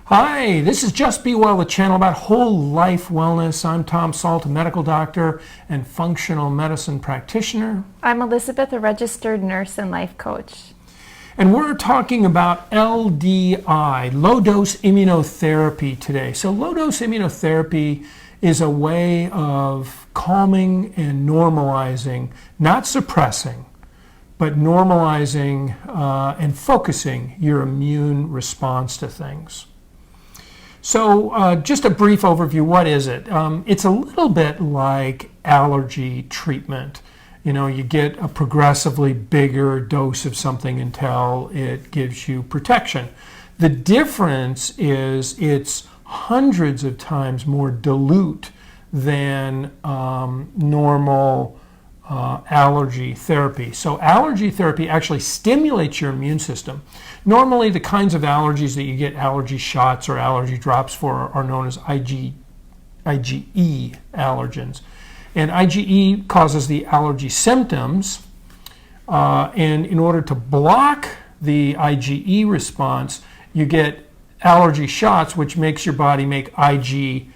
Hi, this is Just Be Well, the channel about whole life wellness. I'm Tom Salt, a medical doctor and functional medicine practitioner. I'm Elizabeth, a registered nurse and life coach. And we're talking about LDI, low-dose immunotherapy today. So low-dose immunotherapy is a way of calming and normalizing, not suppressing, but normalizing and focusing your immune response to things. So just a brief overview, what is it? It's a little bit like allergy treatment. You know, you get a progressively bigger dose of something until it gives you protection. The difference is it's hundreds of times more dilute than normal allergy therapy. So allergy therapy actually stimulates your immune system. Normally the kinds of allergies that you get allergy shots or allergy drops for are known as IgE allergens. And IgE causes the allergy symptoms, and in order to block the IgE response, you get allergy shots, which makes your body make IgG.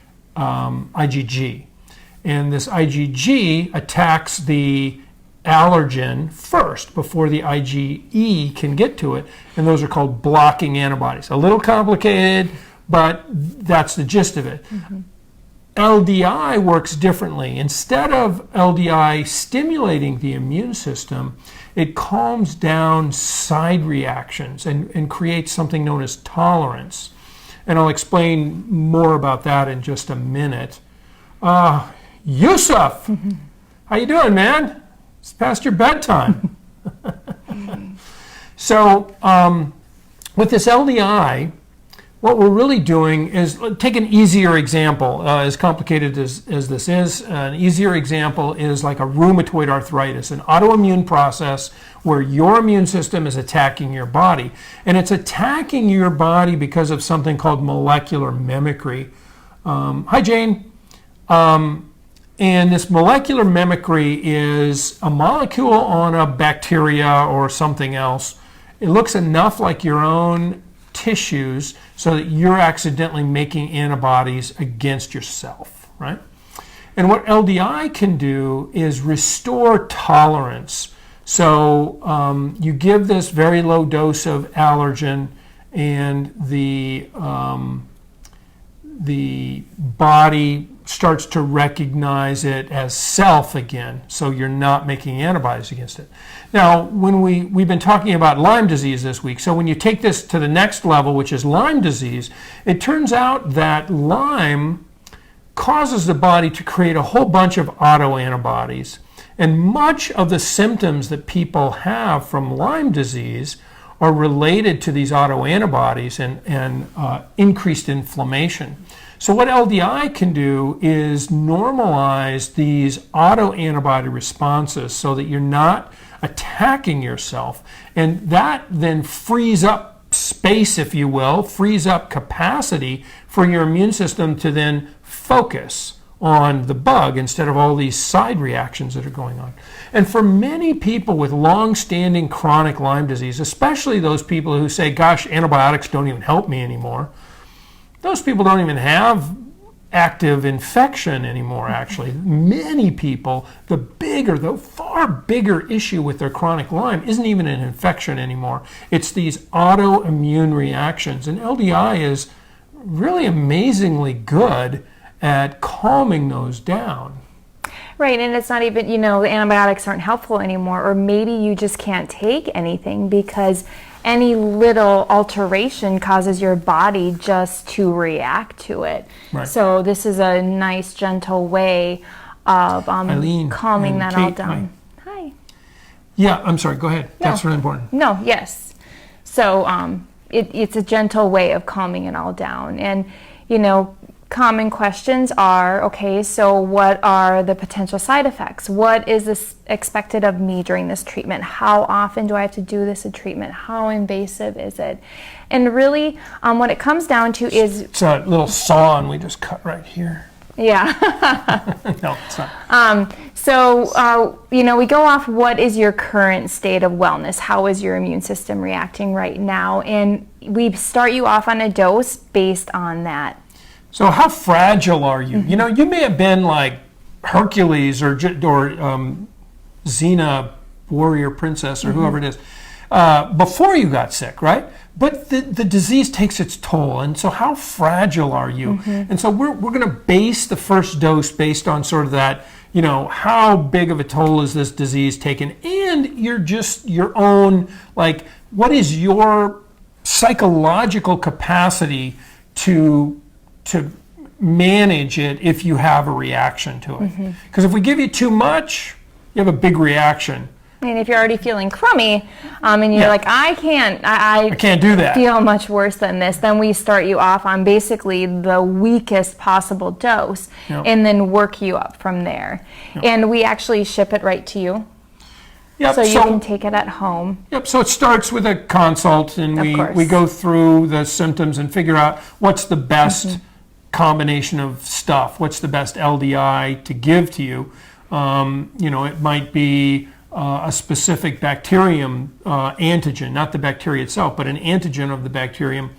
And this IgG attacks the allergen first before the IgE can get to it, and those are called blocking antibodies. A little complicated, but that's the gist of it. Mm-hmm. LDI works differently. Instead of LDI stimulating the immune system, it calms down side reactions and creates something known as tolerance. And I'll explain more about that in just a minute. Yusuf, how you doing, man? It's past your bedtime. So with this LDI, what we're really doing is take an easier example. As complicated as this is, an easier example is like a rheumatoid arthritis, an autoimmune process where your immune system is attacking your body. And it's attacking your body because of something called molecular mimicry. Hi, Jane. And this molecular mimicry is a molecule on a bacteria or something else. It looks enough like your own tissues so that you're accidentally making antibodies against yourself, right? And what LDI can do is restore tolerance. So you give this very low dose of allergen, and the body starts to recognize it as self again, so you're not making antibodies against it. Now, when we've been talking about Lyme disease this week, so when you take this to the next level, which is Lyme disease, it turns out that Lyme causes the body to create a whole bunch of autoantibodies, and much of the symptoms that people have from Lyme disease are related to these autoantibodies and increased inflammation. So what LDI can do is normalize these autoantibody responses so that you're not attacking yourself. And that then frees up space, if you will, frees up capacity for your immune system to then focus on the bug instead of all these side reactions that are going on. And for many people with long-standing chronic Lyme disease, especially those people who say, gosh, antibiotics don't even help me anymore, those people don't even have active infection anymore, actually. Many people, the far bigger issue with their chronic Lyme isn't even an infection anymore. It's these autoimmune reactions. And LDI is really amazingly good at calming those down. Right, and it's not even, the antibiotics aren't helpful anymore, or maybe you just can't take anything because any little alteration causes your body just to react to it. Right. So this is a nice, gentle way of calming that all down. Hi. Yeah, I'm sorry, go ahead. No. That's really important. No, yes. So it's a gentle way of calming it all down. And, common questions are, okay, so what are the potential side effects? What is this expected of me during this treatment? How often do I have to do this treatment? How invasive is it? And really, what it comes down to is... It's a little saw and we just cut right here. Yeah. No, it's not. So, we go off what is your current state of wellness? How is your immune system reacting right now? And we start you off on a dose based on that. So how fragile are you? You know, you may have been like Hercules or Xena, warrior princess, or whoever it is, before you got sick, right? But the disease takes its toll, and so how fragile are you? And so we're going to base the first dose based on sort of that, how big of a toll is this disease taken, and your own, like, what is your psychological capacity to manage it if you have a reaction to it? Because if we give you too much, you have a big reaction. And if you're already feeling crummy, and you're like, I can't do that, feel much worse than this, then we start you off on basically the weakest possible dose, and then work you up from there. And we actually ship it right to you. So you can take it at home. So it starts with a consult, and we go through the symptoms and figure out what's the best combination of stuff, what's the best LDI to give to you. It might be a specific bacterium antigen, not the bacteria itself, but an antigen of the bacterium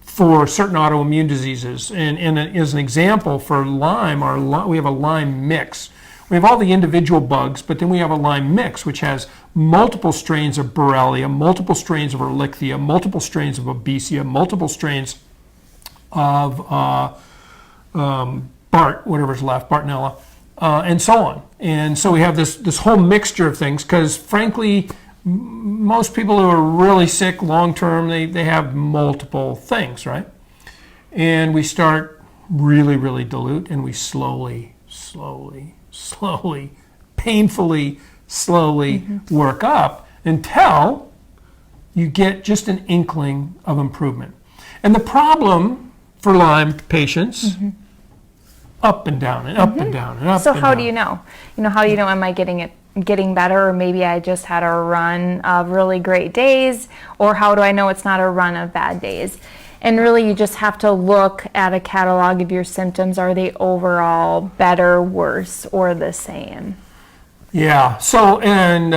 for certain autoimmune diseases. And as an example, for Lyme, we have a Lyme mix. We have all the individual bugs, but then we have a Lyme mix, which has multiple strains of Borrelia, multiple strains of Ehrlichia, multiple strains of Babesia, multiple strains of whatever's left, Bartonella, and so on. And so we have this whole mixture of things, because frankly, most people who are really sick long term, they have multiple things, right? And we start really, really dilute, and we slowly, painfully, slowly work up until you get just an inkling of improvement. And the problem for Lyme patients, up and down and up and down and up. So and how down. do you know? How do you know, am I getting better, or maybe I just had a run of really great days, or how do I know it's not a run of bad days? And really, you just have to look at a catalog of your symptoms. Are they overall better, worse, or the same? Yeah. So, and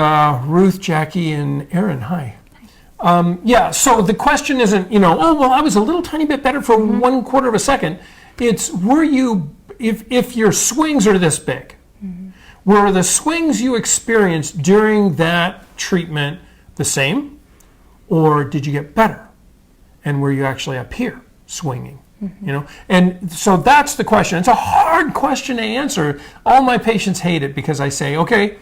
Ruth, Jackie, and Aaron, hi. So the question isn't, I was a little tiny bit better for 1/4 of a second. It's, were you, if your swings are this big, were the swings you experienced during that treatment the same, or did you get better? And were you actually up here swinging? And so that's the question. It's a hard question to answer. All my patients hate it, because I say, okay,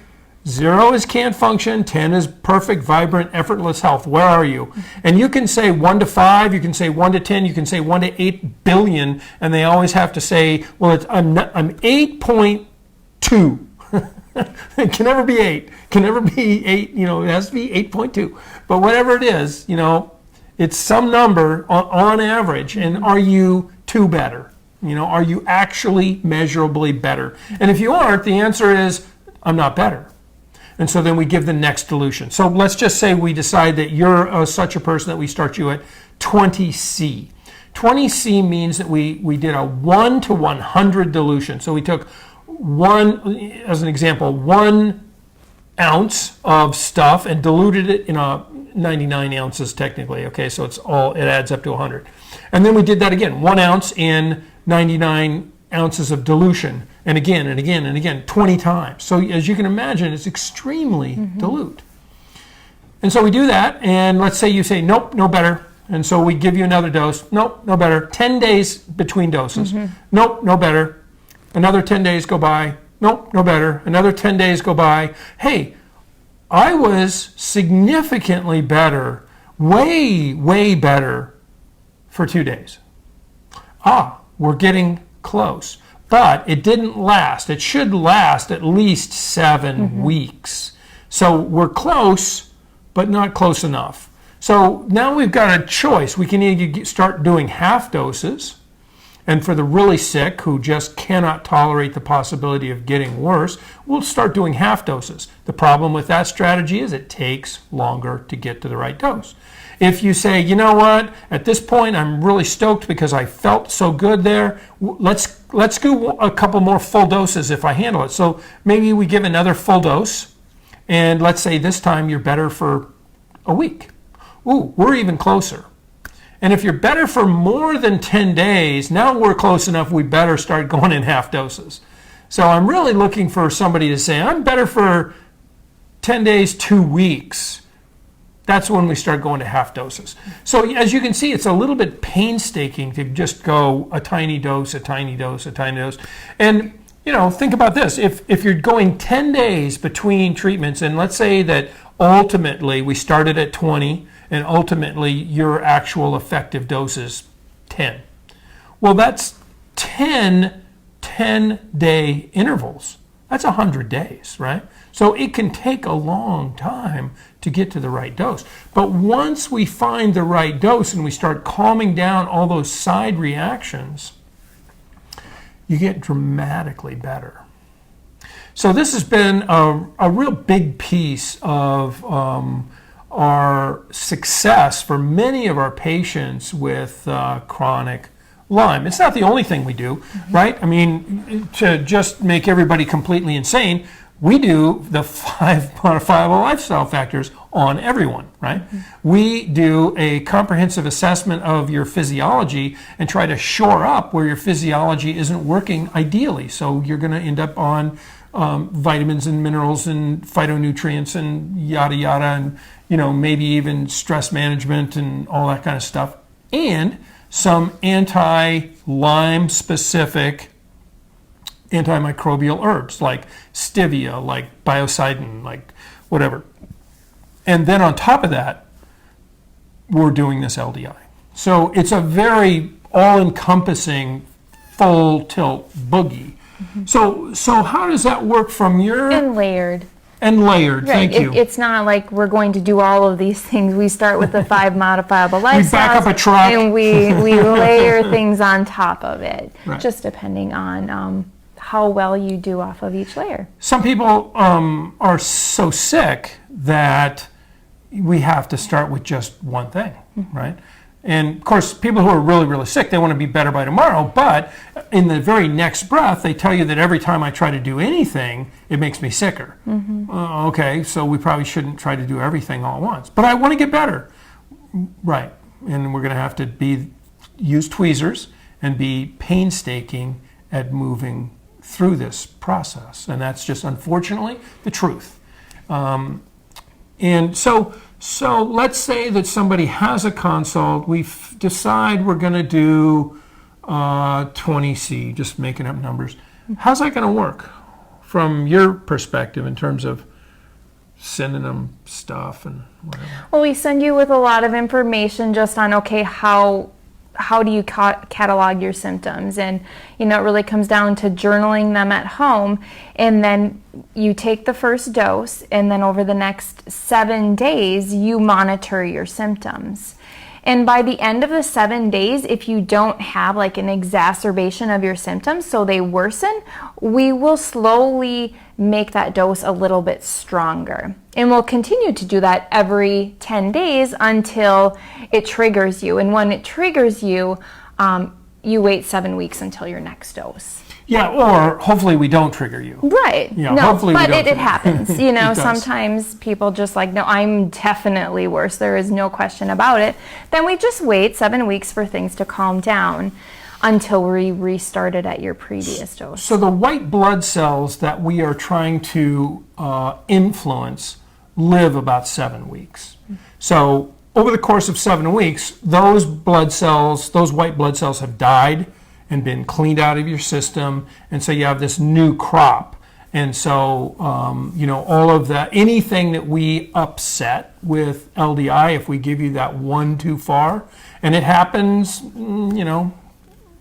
0 is can't function, 10 is perfect, vibrant, effortless health. Where are you? And you can say 1 to 5, you can say 1 to 10, you can say 1 to 8 billion, and they always have to say, well, I'm 8.2. It can never be 8. Can never be 8. It has to be 8.2. But whatever it is, it's some number on average. And are you 2 better? Are you actually measurably better? And if you aren't, the answer is, I'm not better. And so then we give the next dilution. So let's just say we decide that you're such a person that we start you at 20C. 20C means that we did a 1 to 100 dilution. So we took as an example, 1 ounce of stuff and diluted it in 99 ounces technically. Okay, so it adds up to 100. And then we did that again, 1 ounce in 99 ounces of dilution, and again and again and again, 20 times. So as you can imagine, it's extremely dilute. And so we do that, and let's say you say, nope, no better. And so we give you another dose. Nope, no better. 10 days between doses. Nope, no better. Another 10 days go by. Nope, no better. Another 10 days go by. Hey, I was significantly better, way, way better for 2 days. We're getting close. But it didn't last. It should last at least 7 weeks. So we're close, but not close enough. So now we've got a choice. We can either start doing half doses, and for the really sick who just cannot tolerate the possibility of getting worse, we'll start doing half doses. The problem with that strategy is it takes longer to get to the right dose. If you say, you know what, at this point I'm really stoked because I felt so good there, let's do a couple more full doses if I handle it. So maybe we give another full dose, and let's say this time you're better for a week. Ooh, we're even closer. And if you're better for more than 10 days, now we're close enough, we better start going in half doses. So I'm really looking for somebody to say, I'm better for 10 days, 2 weeks. That's when we start going to half doses. So as you can see, it's a little bit painstaking to just go a tiny dose, a tiny dose, a tiny dose. And think about this. If you're going 10 days between treatments, and let's say that ultimately we started at 20, and ultimately your actual effective dose is 10. Well, that's 10 10-day intervals. That's 100 days, right? So it can take a long time to get to the right dose. But once we find the right dose and we start calming down all those side reactions, you get dramatically better. So this has been a real big piece of our success for many of our patients with chronic Lyme. It's not the only thing we do, right? I mean, to just make everybody completely insane, we do the 5 modifiable lifestyle factors on everyone, right? We do a comprehensive assessment of your physiology and try to shore up where your physiology isn't working ideally. So you're going to end up on vitamins and minerals and phytonutrients and yada yada, and maybe even stress management and all that kind of stuff, and some anti-Lyme specific antimicrobial herbs like stevia, like biocidin, like whatever. And then on top of that, we're doing this LDI. So it's a very all-encompassing full tilt boogie. So how does that work from your... And layered. And layered, Right. thank you. It's not like we're going to do all of these things. We start with the 5 modifiable lifestyles. We back up a truck. And we layer things on top of it, Right. just depending on how well you do off of each layer. Some people are so sick that we have to start with just one thing, right? And of course, people who are really, really sick, they want to be better by tomorrow, but in the very next breath, they tell you that every time I try to do anything, it makes me sicker. Okay, so we probably shouldn't try to do everything all at once. But I want to get better. Right, and we're going to have to use tweezers and be painstaking at moving through this process. And that's just, unfortunately, the truth. And so let's say that somebody has a consult. We decide we're going to do 20C, just making up numbers. How's that going to work from your perspective in terms of sending them stuff and whatever? Well, we send you with a lot of information just on, okay, how do you catalog your symptoms? And, it really comes down to journaling them at home. And then you take the first dose, and then over the next 7 days, you monitor your symptoms. And by the end of the 7 days, if you don't have like an exacerbation of your symptoms, so they worsen, we will slowly make that dose a little bit stronger. And we'll continue to do that every 10 days until it triggers you. And when it triggers you, you wait 7 weeks until your next dose. Yeah, or hopefully we don't trigger you. Right. Yeah, no, hopefully we but don't it happens. It does. Sometimes people just like, no, I'm definitely worse. There is no question about it. Then we just wait 7 weeks for things to calm down until we restart it at your previous dose. So the white blood cells that we are trying to influence live about 7 weeks. So over the course of 7 weeks, those white blood cells have died and been cleaned out of your system, and so you have this new crop. And so, all of that, anything that we upset with LDI, if we give you that one too far, and it happens,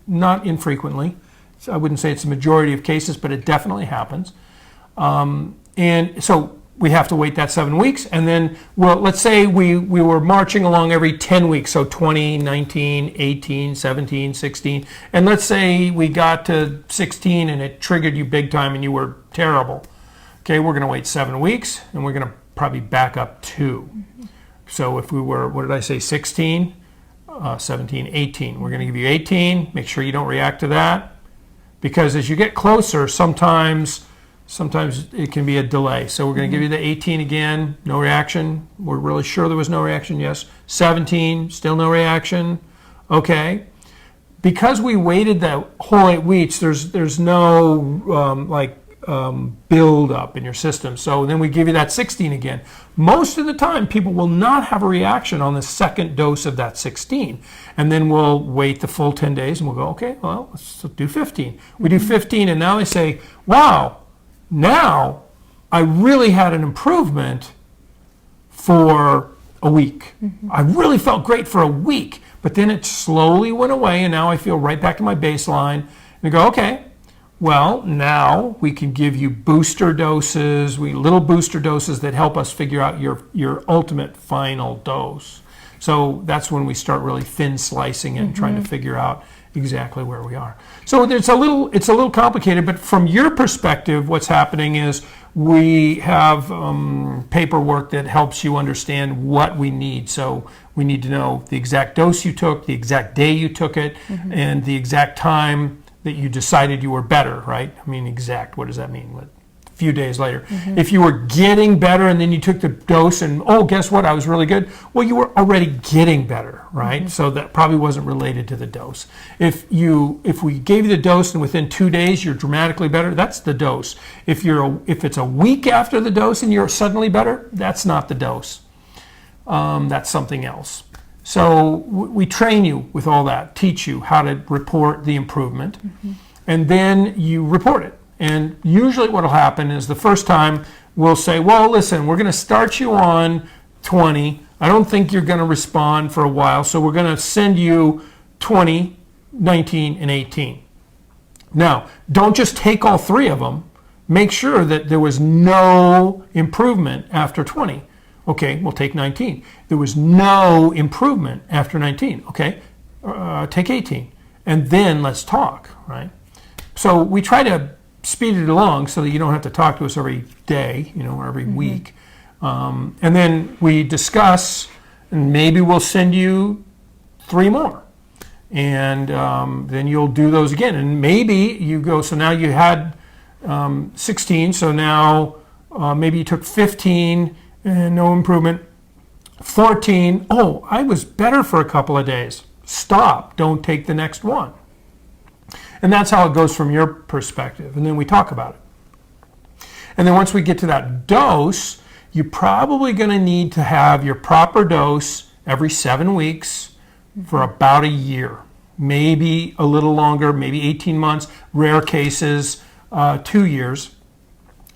not infrequently. So I wouldn't say it's the majority of cases, but it definitely happens. And so we have to wait that 7 weeks, and then, let's say we were marching along every 10 weeks, so 20, 19, 18, 17, 16, and let's say we got to 16 and it triggered you big time and you were terrible. Okay, we're going to wait 7 weeks, and we're going to probably back up 2. So if we were, what did I say, 16, 17, 18. We're going to give you 18. Make sure you don't react to that. Because as you get closer, sometimes it can be a delay. So we're going to give you the 18 again, no reaction. We're really sure there was no reaction, yes. 17, still no reaction. Okay. Because we waited that whole 8 weeks, there's no build up in your system. So then we give you that 16 again. Most of the time, people will not have a reaction on the second dose of that 16. And then we'll wait the full 10 days and we'll go, okay, well, let's do 15. We do 15 and now they say, wow, now I really had an improvement for a week. I really felt great for a week, but then it slowly went away and now I feel right back to my baseline. And I go, okay, well, now we can give you booster doses, little booster doses that help us figure out your ultimate final dose. So that's when we start really thin slicing it and trying to figure out exactly where we are. So it's a little complicated, but from your perspective, what's happening is we have paperwork that helps you understand what we need. So we need to know the exact dose you took, the exact day you took it, and the exact time that you decided you were better, right? I mean, exact, what does that mean? A few days later. If you were getting better and then you took the dose and, oh, guess what, I was really good. Well, you were already getting better, right? So that probably wasn't related to the dose. If we gave you the dose and within 2 days you're dramatically better, that's the dose. If it's a week after the dose and you're suddenly better, that's not the dose. That's something else. So we train you with all that, teach you how to report the improvement, and then you report it. And usually what will happen is the first time we'll say, well, listen, we're going to start you on 20. I don't think you're going to respond for a while, so we're going to send you 20, 19, and 18. Now, don't just take all three of them. Make sure that there was no improvement after 20. Okay, we'll take 19. There was no improvement after 19. Okay, take 18. And then let's talk, right? So we try to speed it along so that you don't have to talk to us every day, or every week. And then we discuss, and maybe we'll send you 3 more. And then you'll do those again. And maybe you go, so now you had 16, so now maybe you took 15, and no improvement. 14, oh, I was better for a couple of days. Stop, don't take the next one. And that's how it goes from your perspective. And then we talk about it. And then once we get to that dose, you're probably going to need to have your proper dose every 7 weeks for about a year. Maybe a little longer, maybe 18 months, rare cases, 2 years.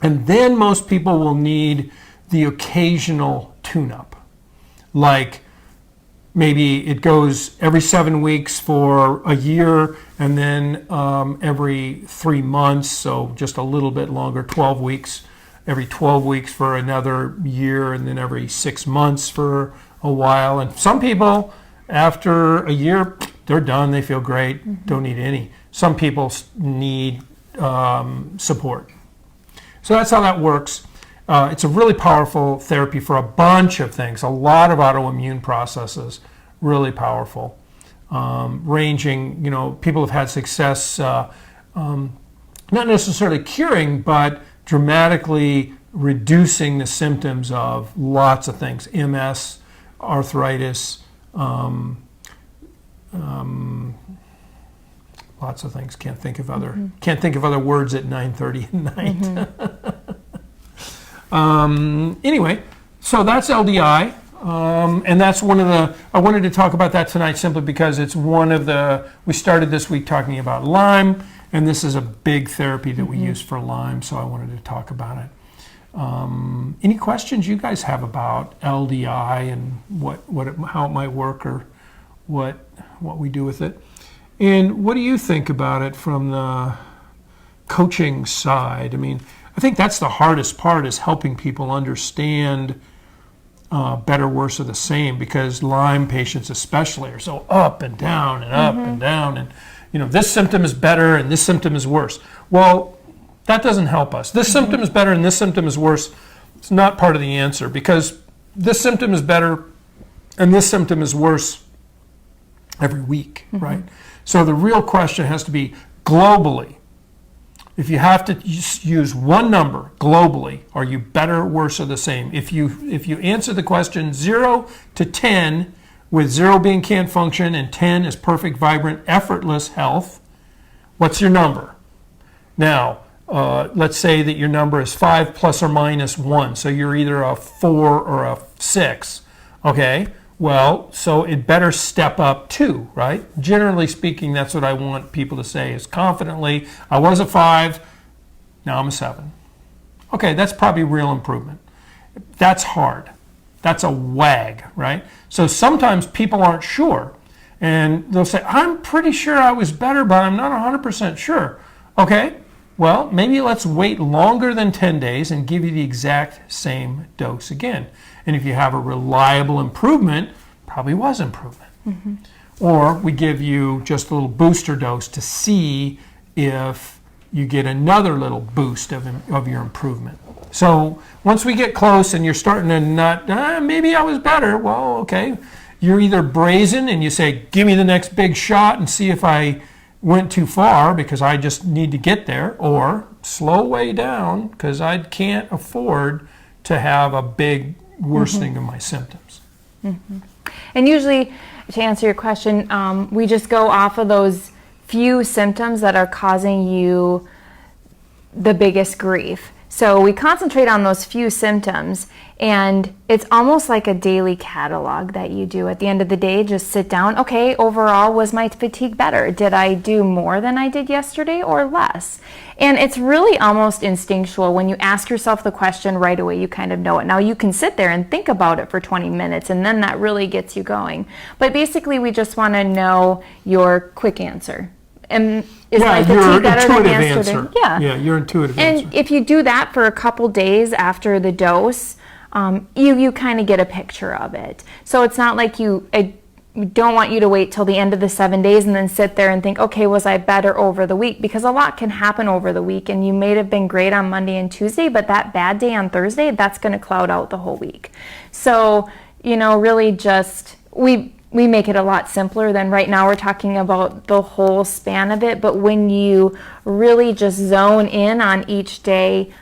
And then most people will need the occasional tune-up. Like maybe it goes every 7 weeks for a year and then every 3 months, so just a little bit longer, 12 weeks, every 12 weeks for another year, and then every 6 months for a while. And some people, after a year, they're done, they feel great, don't need any. Some people need support. So that's how that works. It's a really powerful therapy for a bunch of things, a lot of autoimmune processes, really powerful. Ranging, people have had success, not necessarily curing, but dramatically reducing the symptoms of lots of things, MS, arthritis, lots of things. Can't think of other words at 9:30 at night. Anyway, so that's LDI, and that's I wanted to talk about that tonight simply because it's we started this week talking about Lyme, and this is a big therapy that we use for Lyme, so I wanted to talk about it. Any questions you guys have about LDI and how it might work or what we do with it? And what do you think about it from the coaching side? I mean, I think that's the hardest part, is helping people understand better, worse, or the same, because Lyme patients especially are so up and down and up and down, and this symptom is better and this symptom is worse. Well, that doesn't help us. This symptom is better and this symptom is worse. It's not part of the answer, because this symptom is better And this symptom is worse every week, right? So the real question has to be globally. If you have to use one number globally, are you better, worse, or the same? If you answer the question 0 to 10, with 0 being can't function and 10 is perfect, vibrant, effortless health, what's your number? Now, let's say that your number is 5 plus or minus 1, so you're either a 4 or a 6. Okay, well, so it better step up 2, right? Generally speaking, that's what I want people to say is confidently, I was a 5, now I'm a 7. Okay, that's probably real improvement. That's hard. That's a WAG, right? So sometimes people aren't sure, and they'll say, I'm pretty sure I was better, but I'm not 100% sure. Okay, well, maybe let's wait longer than 10 days and give you the exact same dose again. And if you have a reliable improvement, probably was improvement. Or we give you just a little booster dose to see if you get another little boost of your improvement. So once we get close and you're starting to not, maybe I was better, well, okay. You're either brazen and you say, give me the next big shot and see if I went too far because I just need to get there, or slow way down because I can't afford to have a big worsening of my symptoms. And usually, to answer your question, we just go off of those few symptoms that are causing you the biggest grief. So we concentrate on those few symptoms, and it's almost like a daily catalog that you do. At the end of the day, just sit down. Okay, overall, was my fatigue better? Did I do more than I did yesterday or less? And it's really almost instinctual. When you ask yourself the question right away, you kind of know it. Now you can sit there and think about it for 20 minutes, and then that really gets you going. But basically, we just want to know your quick answer. And is my fatigue better than yesterday? Yeah, your intuitive answer. And if you do that for a couple days after the dose, you kind of get a picture of it. So it's not like we don't want you to wait till the end of the 7 days and then sit there and think, okay, was I better over the week? Because a lot can happen over the week, and you may have been great on Monday and Tuesday, but that bad day on Thursday, that's going to cloud out the whole week. So, really just, we make it a lot simpler than right now. We're talking about the whole span of it, but when you really just zone in on each day,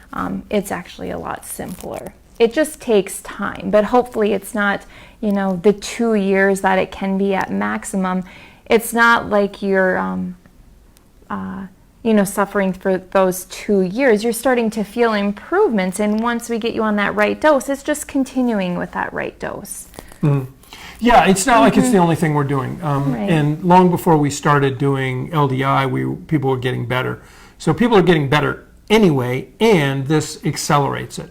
it's actually a lot simpler. It just takes time, but hopefully it's not, the 2 years that it can be at maximum. It's not like you're, suffering for those 2 years. You're starting to feel improvements, and once we get you on that right dose, it's just continuing with that right dose. Yeah, it's not like it's the only thing we're doing. And long before we started doing LDI, people were getting better. So people are getting better anyway, and this accelerates it.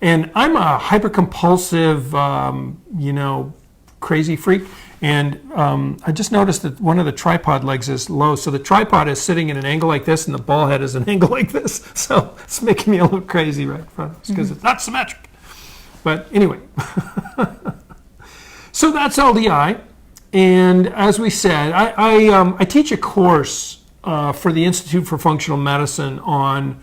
And I'm a hyper-compulsive, crazy freak. And I just noticed that one of the tripod legs is low. So the tripod is sitting at an angle like this, and the ball head is an angle like this. So it's making me a little crazy right in front of us because it's not symmetric. But anyway. So that's LDI, and as we said, I teach a course for the Institute for Functional Medicine on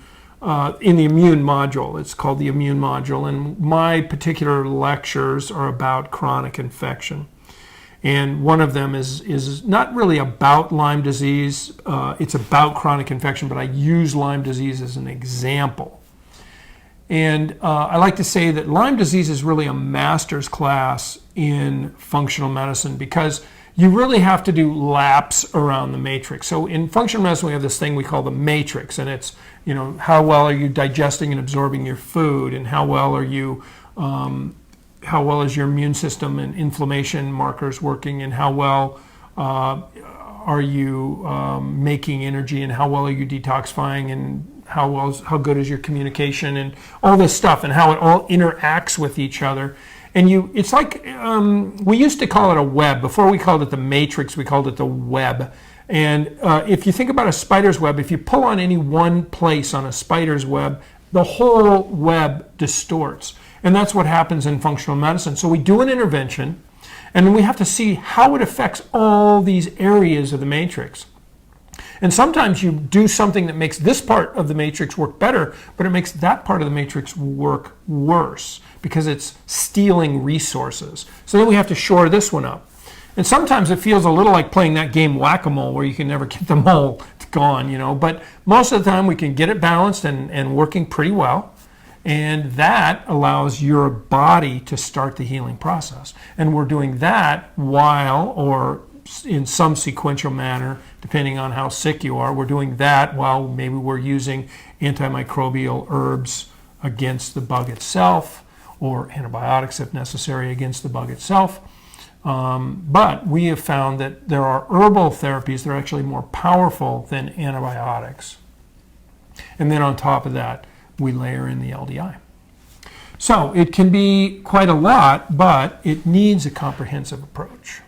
in the immune module. It's called the immune module, and my particular lectures are about chronic infection. And one of them is not really about Lyme disease. It's about chronic infection, but I use Lyme disease as an example. And I like to say that Lyme disease is really a master's class in functional medicine because you really have to do laps around the matrix. So in functional medicine, we have this thing we call the matrix, and it's, how well are you digesting and absorbing your food, and how well are you, how well is your immune system and inflammation markers working, and how well are you making energy, and how well are you detoxifying, and how good is your communication, and all this stuff, and how it all interacts with each other. And it's like, we used to call it a web. Before we called it the matrix, we called it the web. And if you think about a spider's web, if you pull on any one place on a spider's web, the whole web distorts. And that's what happens in functional medicine. So we do an intervention, and then we have to see how it affects all these areas of the matrix. And sometimes you do something that makes this part of the matrix work better, but it makes that part of the matrix work worse because it's stealing resources. So then we have to shore this one up. And sometimes it feels a little like playing that game whack-a-mole where you can never get them all gone, you know. But most of the time we can get it balanced and working pretty well. And that allows your body to start the healing process. And we're doing that while, or in some sequential manner, depending on how sick you are, we're doing that while maybe we're using antimicrobial herbs against the bug itself, or antibiotics if necessary against the bug itself. But we have found that there are herbal therapies that are actually more powerful than antibiotics. And then on top of that, we layer in the LDI. So it can be quite a lot, but it needs a comprehensive approach.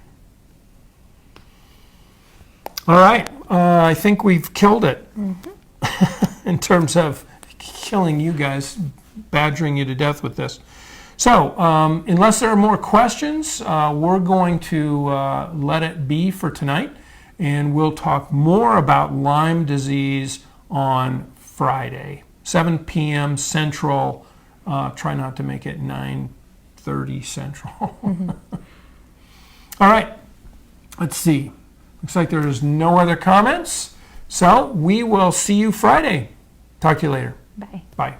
All right, I think we've killed it in terms of killing you guys, badgering you to death with this. So unless there are more questions, we're going to let it be for tonight, and we'll talk more about Lyme disease on Friday. 7 p.m. Central. Try not to make it 9:30 Central. All right. Let's see. Looks like there's no other comments. So we will see you Friday. Talk to you later. Bye. Bye.